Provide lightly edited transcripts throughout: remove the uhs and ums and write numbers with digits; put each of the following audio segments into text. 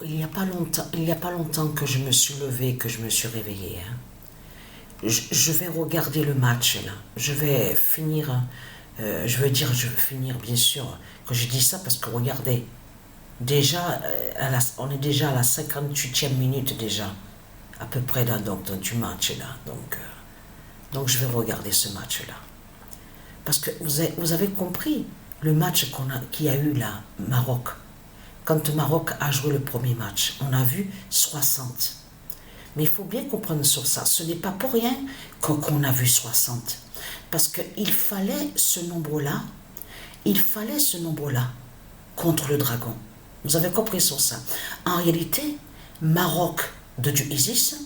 il y a pas longtemps que je me suis levée, que je me suis réveillée. Hein. Je vais regarder le match là. Je vais finir, je vais finir bien sûr. Quand je dis ça, parce que regardez, déjà, on est déjà à la 58e minute déjà, à peu près du match là. Donc je vais regarder ce match là. Parce que vous avez compris le match qu'il y a eu là, Maroc. Quand le Maroc a joué le premier match, on a vu 60. Mais il faut bien comprendre sur ça. Ce n'est pas pour rien qu'on a vu 60. Parce qu'il fallait ce nombre-là. Il fallait ce nombre-là contre le dragon. Vous avez compris sur ça. En réalité, Maroc de Dieu Isis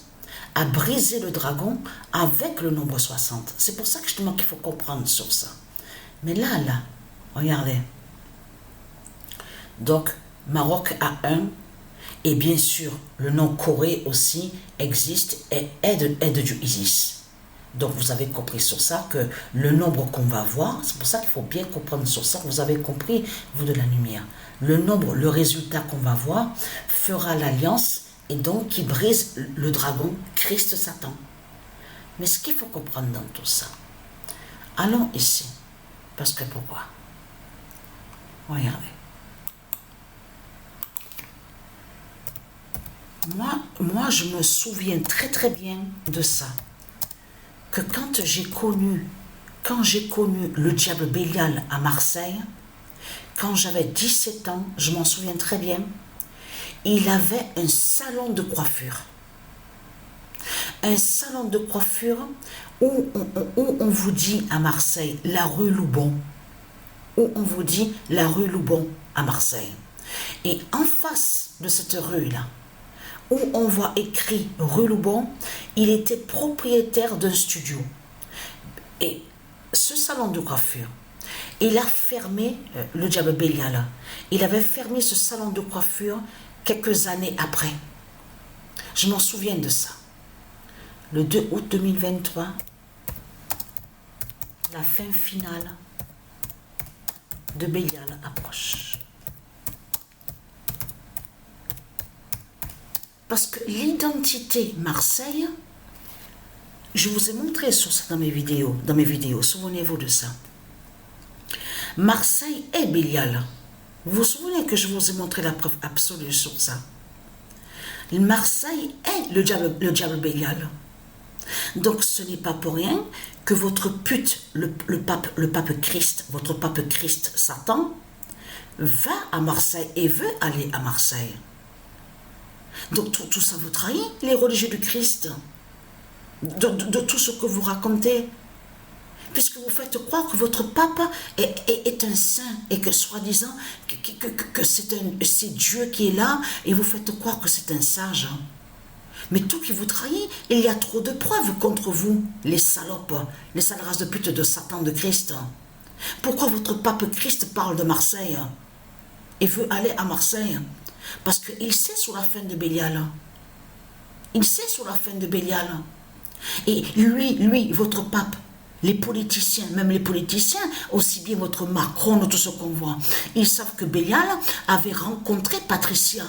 a brisé le dragon avec le nombre 60. C'est pour ça que justement qu'il faut comprendre sur ça. Mais là, regardez. Donc, Maroc a 1. Et bien sûr, le nom Corée aussi existe et est de Dieu Isis. Donc vous avez compris sur ça que le nombre qu'on va voir, c'est pour ça qu'il faut bien comprendre sur ça, vous avez compris, vous de la lumière. Le nombre, le résultat qu'on va voir, fera l'alliance et donc qui brise le dragon, Christ Satan. Mais ce qu'il faut comprendre dans tout ça, allons ici, parce que pourquoi? Regardez. Moi, je me souviens très très bien de ça. Que quand j'ai connu le diable Bélial à Marseille, quand j'avais 17 ans, je m'en souviens très bien, il avait un salon de coiffure. Un salon de coiffure où on vous dit à Marseille, la rue Loubon. Où on vous dit la rue Loubon à Marseille. Et en face de cette rue-là, où on voit écrit rue Loubon, il était propriétaire d'un studio. Et ce salon de coiffure, il a fermé, le diable Bélial, il avait fermé ce salon de coiffure quelques années après. Je m'en souviens de ça. Le 2 août 2023, la fin finale de Bélial approche. Parce que l'identité Marseille, je vous ai montré sur ça dans mes vidéos, souvenez-vous de ça. Marseille est Bélial. Vous vous souvenez que je vous ai montré la preuve absolue sur ça. Marseille est le diable Bélial. Donc ce n'est pas pour rien que votre pute, le pape Christ, votre pape Christ Satan, va à Marseille et veut aller à Marseille. Donc tout ça vous trahit, les religieux du Christ, de tout ce que vous racontez, puisque vous faites croire que votre pape est un saint et que soi-disant que c'est Dieu qui est là et vous faites croire que c'est un sage. Mais tout qui vous trahit, il y a trop de preuves contre vous, les salopes, les sales races de pute de Satan, de Christ. Pourquoi votre pape Christ parle de Marseille et veut aller à Marseille? Parce qu'il sait sur la fin de Bélial. Il sait sur la fin de Bélial. Et lui, votre pape, les politiciens, même les politiciens, aussi bien votre Macron, tout ce qu'on voit, ils savent que Bélial avait rencontré Patricia,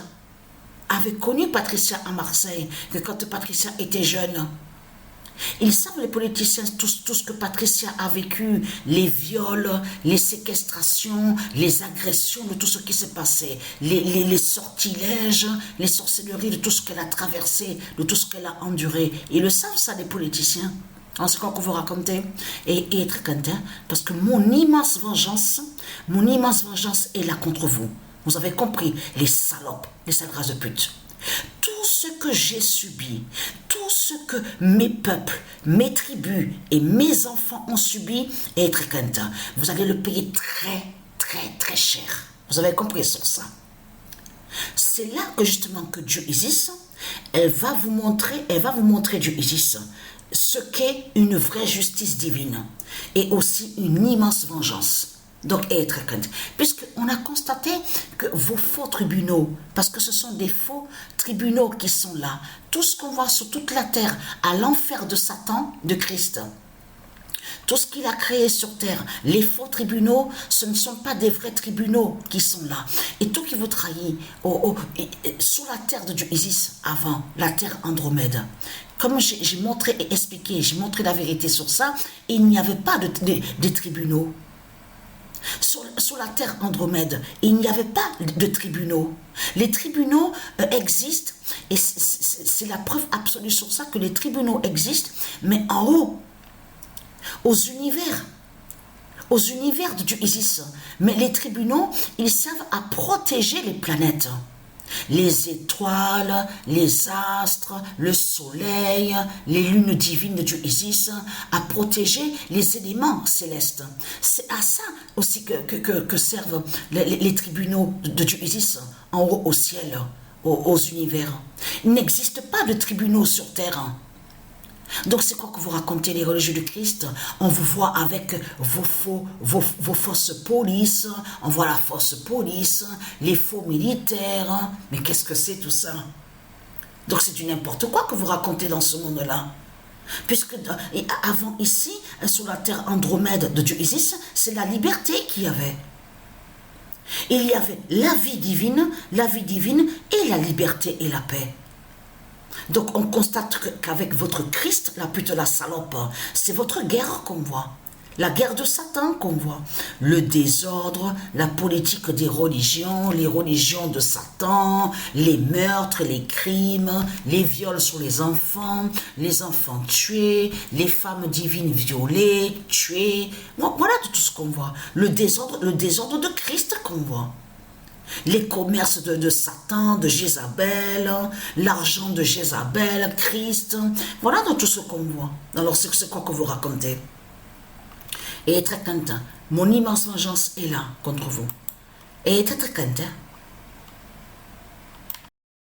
avait connu Patricia à Marseille, que quand Patricia était jeune. Ils savent, les politiciens, tout ce que Patricia a vécu, les viols, les séquestrations, les agressions, de tout ce qui s'est passé, les sortilèges, les sorcelleries, de tout ce qu'elle a traversé, de tout ce qu'elle a enduré. Ils le savent, ça, les politiciens. En ce qu'on vous raconter, et très content, parce que mon immense vengeance est là contre vous. Vous avez compris, les salopes, les sales races de pute. Tout ce que j'ai subi, tout ce que mes peuples, mes tribus et mes enfants ont subi est très content. Vous allez le payer très, très, très cher. Vous avez compris sur ça. C'est là que justement que Dieu Isis, elle va vous montrer Dieu Isis, ce qu'est une vraie justice divine et aussi une immense vengeance. Donc, être crainte. Puisqu'on a constaté que vos faux tribunaux, parce que ce sont des faux tribunaux qui sont là, tout ce qu'on voit sur toute la terre, à l'enfer de Satan, de Christ, Tout ce qu'il a créé sur terre, les faux tribunaux, ce ne sont pas des vrais tribunaux qui sont là. Et tout qui vous trahit sous la terre de Dieu Isis avant, la terre Andromède. Comme j'ai montré et expliqué, j'ai montré la vérité sur ça, il n'y avait pas de tribunaux. Sur la terre Andromède, il n'y avait pas de tribunaux. Les tribunaux existent, et c'est la preuve absolue sur ça que les tribunaux existent, mais en haut, aux univers de Dieu Isis. Mais les tribunaux, ils servent à protéger les planètes. Les étoiles, les astres, le soleil, les lunes divines de Dieu Isis, à protéger les éléments célestes. C'est à ça aussi que servent les tribunaux de Dieu Isis en haut au ciel, aux univers. Il n'existe pas de tribunaux sur terre. Donc c'est quoi que vous racontez les religieux du Christ? On vous voit avec vos fausses polices, on voit la fausse police, les faux militaires, mais qu'est-ce que c'est tout ça? Donc c'est du n'importe quoi que vous racontez dans ce monde-là. Puisque avant ici, sur la terre Andromède de Dieu Isis, c'est la liberté qu'il y avait. Il y avait la vie divine et la liberté et la paix. Donc on constate qu'avec votre Christ, la pute, la salope, c'est votre guerre qu'on voit. La guerre de Satan qu'on voit. Le désordre, la politique des religions, les religions de Satan, les meurtres, les crimes, les viols sur les enfants tués, les femmes divines violées, tuées. Voilà tout ce qu'on voit. Le désordre de Christ qu'on voit. Les commerces de Satan, de Jézabel, l'argent de Jézabel, Christ, voilà dans tout ce qu'on voit. Alors c'est quoi que vous racontez? Et très content, mon immense vengeance est là contre vous. Et très content.